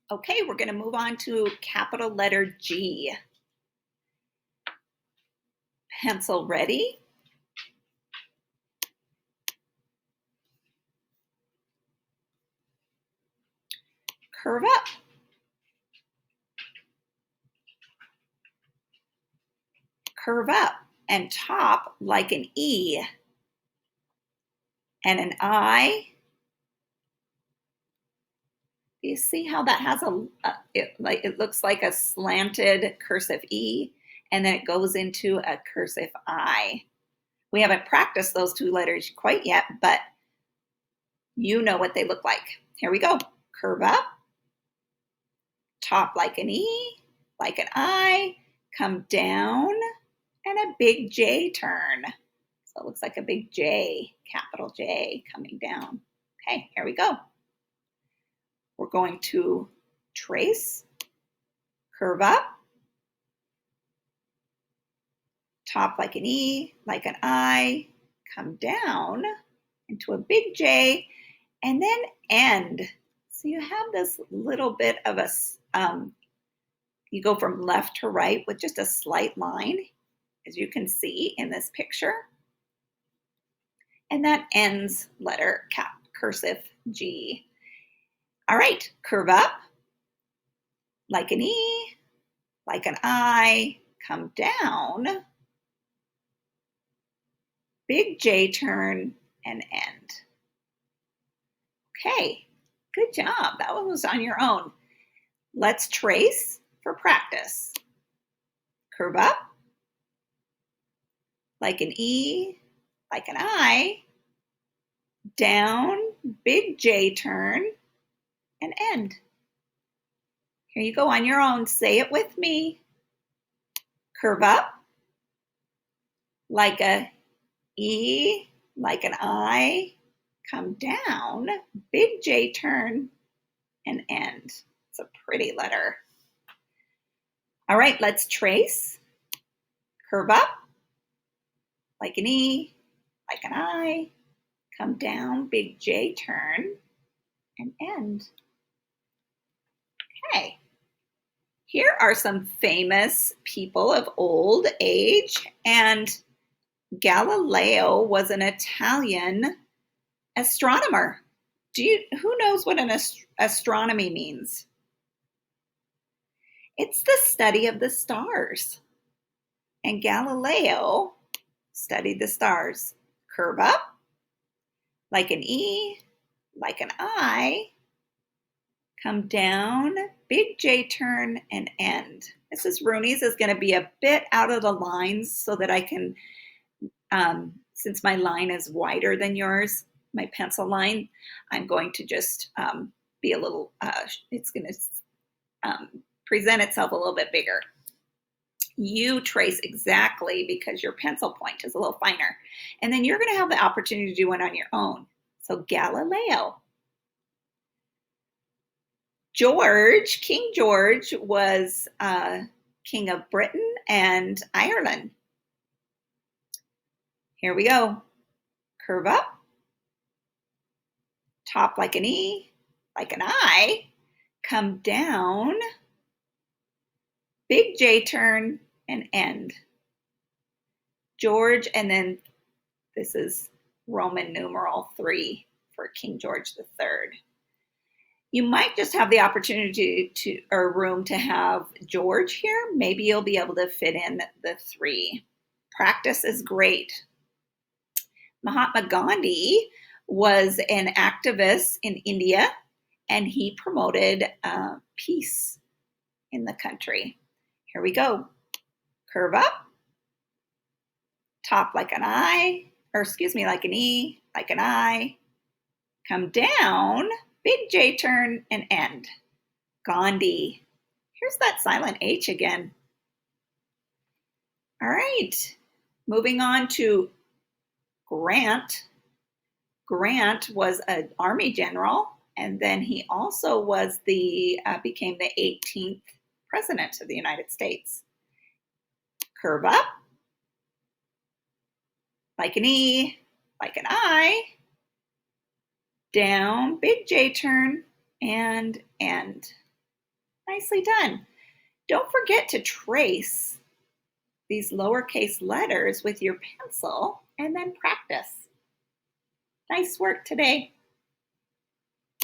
Okay, we're going to move on to capital letter G. Pencil ready? Curve up. Curve up and top like an E and an I. You see how that has it looks like a slanted cursive E, and then it goes into a cursive I. We haven't practiced those two letters quite yet, but you know what they look like. Here we go. Curve up, top like an E, like an I, come down, and a big J turn. So it looks like a big J, capital J coming down. Okay, here we go. We're going to trace, curve up, top like an E, like an I, come down into a big J, and then end. So you have this little bit of a, you go from left to right with just a slight line, as you can see in this picture. And that ends letter cursive G. All right, curve up, like an E, like an I, come down, big J turn, and end. Okay, good job. That one was on your own. Let's trace for practice. Curve up, like an E, like an I, down, big J turn, and end. Here you go on your own. Say it with me. Curve up, like a E, like an I, come down, big J turn, and end. It's a pretty letter. All right, let's trace. Curve up, like an E, like an I, come down, big J turn, and end. Okay. Here are some famous people of old age, and Galileo was an Italian astronomer. Who knows what an astronomy means? It's the study of the stars. And Galileo studied the stars. Curve up, like an E, like an I, come down, big J turn, and end. Mrs. Rooney's is going to be a bit out of the lines so that I can, since my line is wider than yours, my pencil line, I'm going to just be a little, it's going to present itself a little bit bigger. You trace exactly because your pencil point is a little finer. And then you're going to have the opportunity to do one on your own. So Galileo. George, King George, was King of Britain and Ireland. Here we go. Curve up, top like an E, like an I, come down, big J turn, and end. George, and then this is Roman numeral 3 for King George III. You might just have the opportunity or room to have George here. Maybe you'll be able to fit in the 3. Practice is great. Mahatma Gandhi was an activist in India, and he promoted peace in the country. Here we go. Curve up, top like an I, or excuse me, like an E, like an I, come down, big J turn, and end. Gandhi. Here's that silent H again. All right, moving on to Grant. Grant was an army general, and then he also was became the 18th president of the United States. Curve up, like an E, like an I, down, big J turn, and end. Nicely done. Don't forget to trace these lowercase letters with your pencil and then practice. Nice work today.